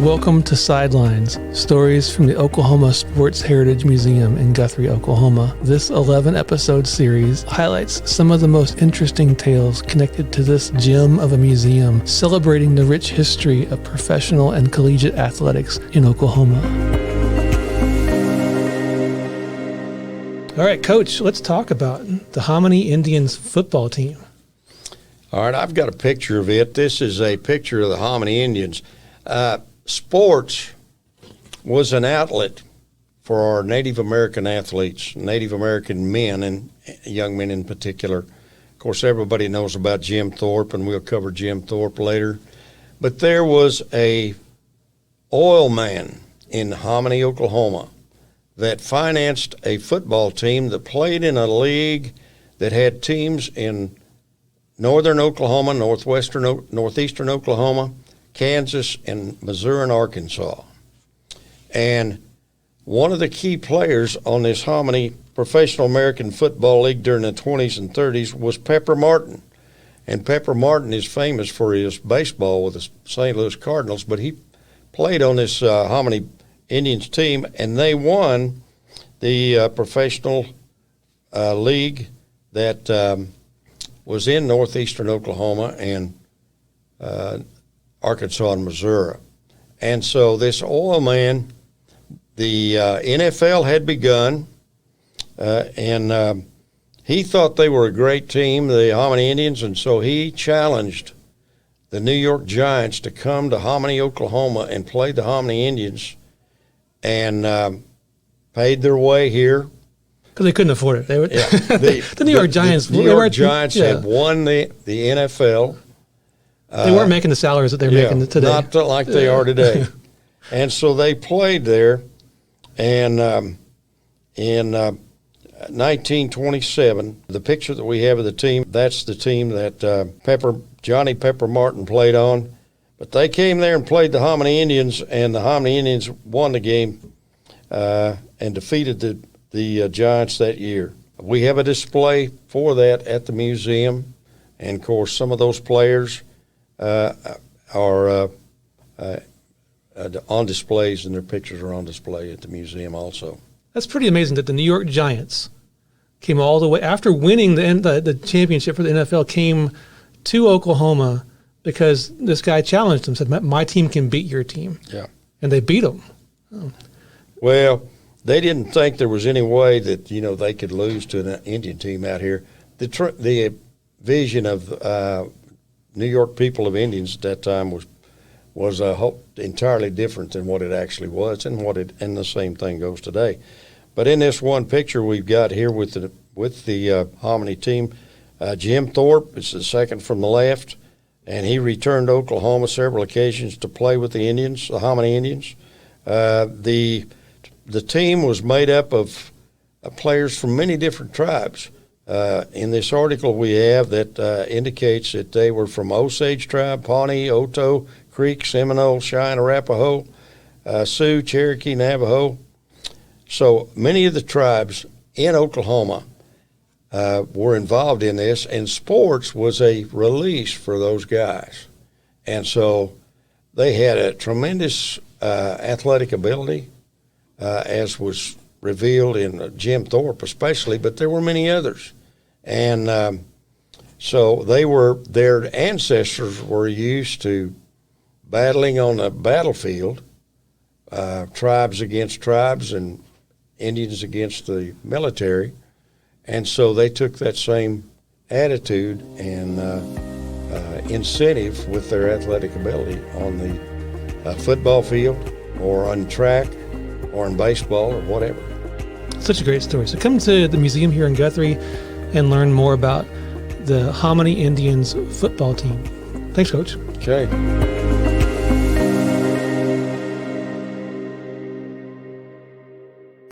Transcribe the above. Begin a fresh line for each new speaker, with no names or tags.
Welcome to Sidelines, stories from the Oklahoma Sports Heritage Museum in Guthrie, Oklahoma. This 11-episode series highlights some of the most interesting tales connected to this gem of a museum, celebrating the rich history of professional and collegiate athletics in Oklahoma. All right, Coach, let's talk about the Hominy Indians football team.
All right, I've got a picture of it. This is a picture of the Hominy Indians. Sports was an outlet for our Native American athletes, Native American men and young men in particular. Of course, everybody knows about Jim Thorpe, and we'll cover Jim Thorpe later. But there was a oil man in Hominy, Oklahoma, that financed a football team that played in a league that had teams in northern Oklahoma, northeastern Oklahoma, Kansas, and Missouri and Arkansas. And one of the key players on this Hominy Professional American Football League during the 20s and 30s was Pepper Martin. And Pepper Martin is famous for his baseball with the St. Louis Cardinals, but he played on this Hominy Indians team, and they won the professional league that was in northeastern Oklahoma and Arkansas and Missouri. And so this oil man, the NFL had begun, and he thought they were a great team, the Hominy Indians, and so he challenged the New York Giants to come to Hominy, Oklahoma, and play the Hominy Indians, and paid their way here.
Because they couldn't afford it. They would,
yeah,
the New York Giants.
The New York Giants had won the NFL.
They weren't making the salaries that they're making today.
Not like they are today. And so they played there, and in 1927, the picture that we have of the team, that's the team that Johnny Pepper Martin played on. But they came there and played the Hominy Indians, and the Hominy Indians won the game and defeated the Giants that year. We have a display for that at the museum, and of course some of those players are on displays, and their pictures are on display at the museum also.
That's pretty amazing that the New York Giants came all the way, after winning the championship for the NFL, came to Oklahoma because this guy challenged them, said, my team can beat your team.
Yeah.
And they beat them. Oh.
Well, they didn't think there was any way that, they could lose to an Indian team out here. The vision of New York people of Indians at that time was entirely different than what it actually was, and the same thing goes today. But in this one picture we've got here with the Hominy team, Jim Thorpe is the second from the left, and he returned to Oklahoma several occasions to play with the Indians, the Hominy Indians. The team was made up of players from many different tribes. In this article we have that indicates that they were from Osage tribe, Pawnee, Oto, Creek, Seminole, Cheyenne, Arapaho, Sioux, Cherokee, Navajo. So many of the tribes in Oklahoma were involved in this, and sports was a release for those guys. And so they had a tremendous athletic ability, as was revealed in Jim Thorpe especially, but there were many others. And so their ancestors were used to battling on the battlefield, tribes against tribes and Indians against the military. And so they took that same attitude and incentive with their athletic ability on the football field or on track or in baseball or whatever.
Such a great story. So come to the museum here in Guthrie and learn more about the Hominy Indians football team. Thanks, Coach.
Okay.